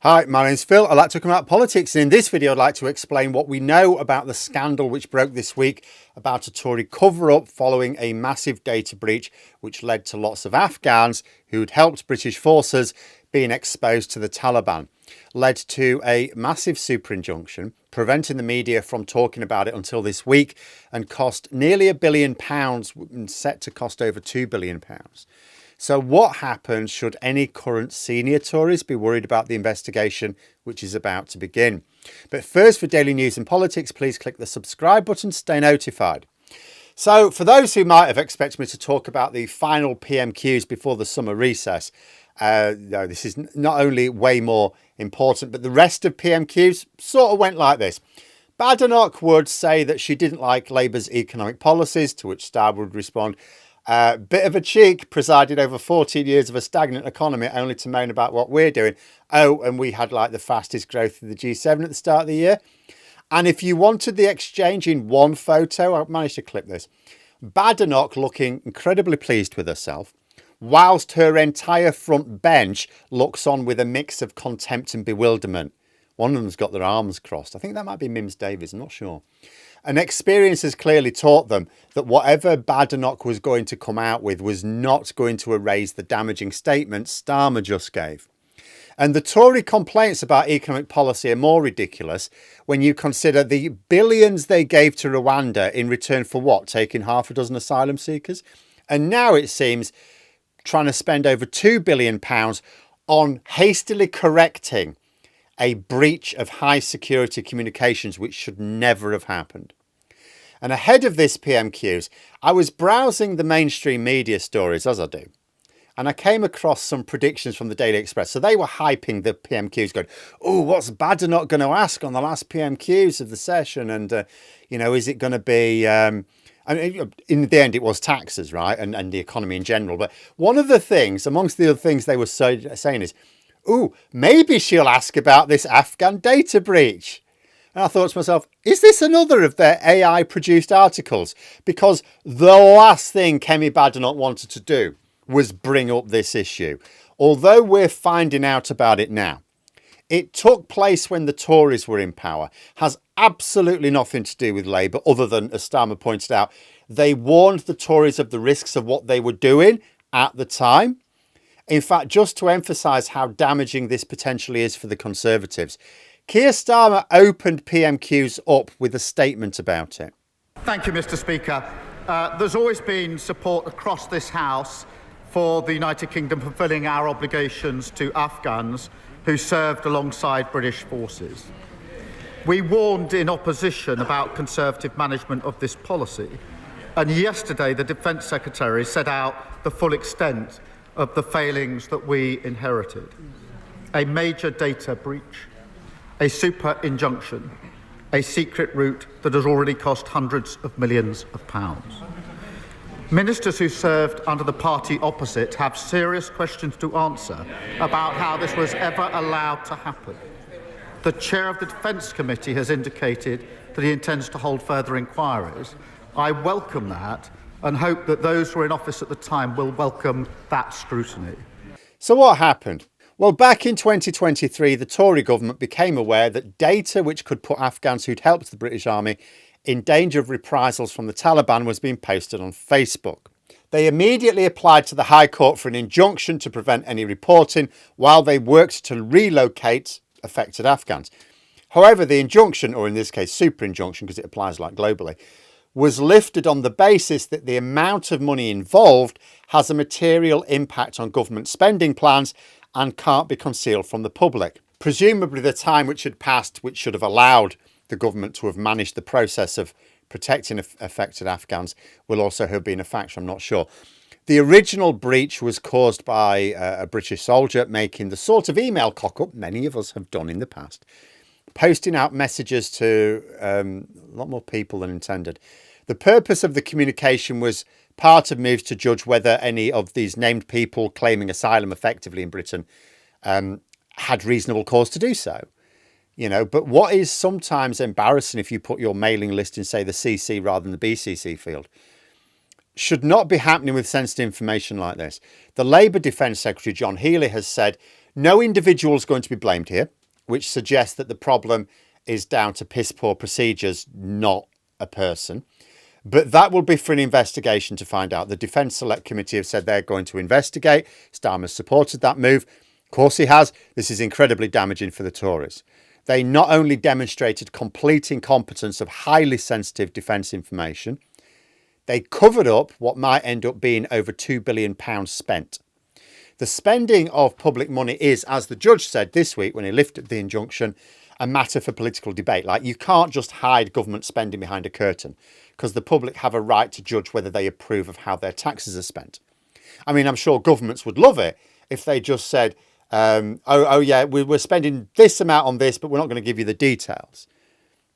Hi, my name's Phil. I'd like to talk about politics, and in this video I'd like to explain what we know about the scandal which broke this week about a Tory cover-up following a massive data breach which led to lots of Afghans who'd helped British forces being exposed to the Taliban. Led to a massive super injunction, preventing the media from talking about it until this week, and cost nearly £1 billion, set to cost over £2 billion. So what happens should any current senior Tories be worried about the investigation which is about to begin? But first, for daily news and politics, please click the subscribe button to stay notified. So for those who might have expected me to talk about the final PMQs before the summer recess, no, this is not only way more important, but the rest of PMQs sort of went like this. Badenoch would say that she didn't like Labour's economic policies, to which Starmer would respond, bit of a cheek, presided over 14 years of a stagnant economy only to moan about what we're doing. Oh, and we had like the fastest growth of the G7 at the start of the year. And if you wanted the exchange in one photo, I managed to clip this. Badenoch looking incredibly pleased with herself, whilst her entire front bench looks on with a mix of contempt and bewilderment. One of them's got their arms crossed. I think that might be Mims Davies, I'm not sure. And experience has clearly taught them that whatever Badenoch was going to come out with was not going to erase the damaging statement Starmer just gave. And the Tory complaints about economic policy are more ridiculous when you consider the billions they gave to Rwanda in return for what? Taking half a dozen asylum seekers? And now it seems trying to spend over £2 billion on hastily correcting a breach of high security communications which should never have happened. And ahead of this PMQs, I was browsing the mainstream media stories, as I do, and I came across some predictions from the Daily Express. So they were hyping the PMQs, going, oh, what's Badenoch going to ask on the last PMQs of the session? And, is it going to be... I mean, in the end, it was taxes, right? And the economy in general. But one of the things, amongst the other things they were saying is, ooh, maybe she'll ask about this Afghan data breach. And I thought to myself, is this another of their AI-produced articles? Because the last thing Kemi Badenoch wanted to do was bring up this issue. Although we're finding out about it now, it took place when the Tories were in power, has absolutely nothing to do with Labour, other than, as Starmer pointed out, they warned the Tories of the risks of what they were doing at the time. In fact, just to emphasise how damaging this potentially is for the Conservatives, Keir Starmer opened PMQs up with a statement about it. Thank you, Mr. Speaker. There's always been support across this House for the United Kingdom fulfilling our obligations to Afghans who served alongside British forces. We warned in opposition about Conservative management of this policy, and yesterday the Defence Secretary set out the full extent of the failings that we inherited. A major data breach, a super injunction, a secret route that has already cost hundreds of millions of pounds. Ministers who served under the party opposite have serious questions to answer about how this was ever allowed to happen. The chair of the Defence Committee has indicated that he intends to hold further inquiries. I welcome that and hope that those who were in office at the time will welcome that scrutiny. So what happened? Well, back in 2023, the Tory government became aware that data which could put Afghans who'd helped the British Army in danger of reprisals from the Taliban was being posted on Facebook. They immediately applied to the High Court for an injunction to prevent any reporting while they worked to relocate affected Afghans. However, the injunction, or in this case super injunction because it applies like globally, was lifted on the basis that the amount of money involved has a material impact on government spending plans and can't be concealed from the public. Presumably the time which had passed, which should have allowed the government to have managed the process of protecting affected Afghans, will also have been a factor, I'm not sure. The original breach was caused by a British soldier making the sort of email cock-up many of us have done in the past, posting out messages to a lot more people than intended. The purpose of the communication was part of moves to judge whether any of these named people claiming asylum effectively in Britain had reasonable cause to do so. But what is sometimes embarrassing if you put your mailing list in, say, the CC rather than the BCC field, should not be happening with sensitive information like this. The Labour Defence Secretary, John Healey, has said No individual is going to be blamed here, which suggests that the problem is down to piss poor procedures, not a person. But that will be for an investigation to find out. The Defence Select Committee have said they're going to investigate. Starmer supported that move. Of course he has. This is incredibly damaging for the Tories. They not only demonstrated complete incompetence of highly sensitive defence information, they covered up what might end up being over £2 billion spent. The spending of public money is, as the judge said this week when he lifted the injunction, a matter for political debate. Like, you can't just hide government spending behind a curtain, because the public have a right to judge whether they approve of how their taxes are spent. I mean, I'm sure governments would love it if they just said, oh yeah, we're spending this amount on this, but we're not going to give you the details.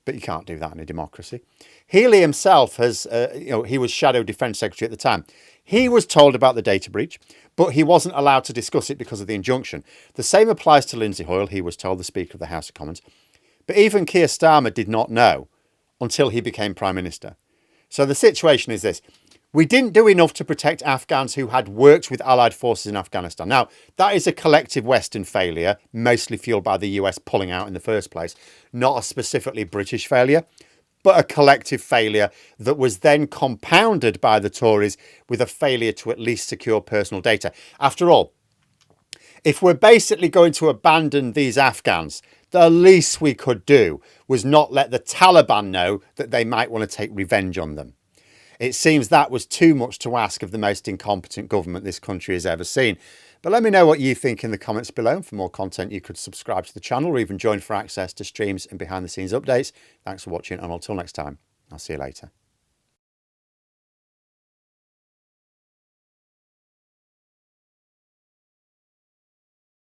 But you can't do that in a democracy. Healy himself has, he was Shadow Defence Secretary at the time. He was told about the data breach, but he wasn't allowed to discuss it because of the injunction. The same applies to Lindsay Hoyle, he was told, the Speaker of the House of Commons. But even Keir Starmer did not know until he became Prime Minister. So the situation is this. We didn't do enough to protect Afghans who had worked with Allied forces in Afghanistan. Now, that is a collective Western failure, mostly fueled by the US pulling out in the first place, not a specifically British failure, but a collective failure that was then compounded by the Tories with a failure to at least secure personal data. After all, if we're basically going to abandon these Afghans, the least we could do was not let the Taliban know that they might want to take revenge on them. It seems that was too much to ask of the most incompetent government this country has ever seen. But let me know what you think in the comments below. And for more content, you could subscribe to the channel or even join for access to streams and behind the scenes updates. Thanks for watching, and until next time, I'll see you later.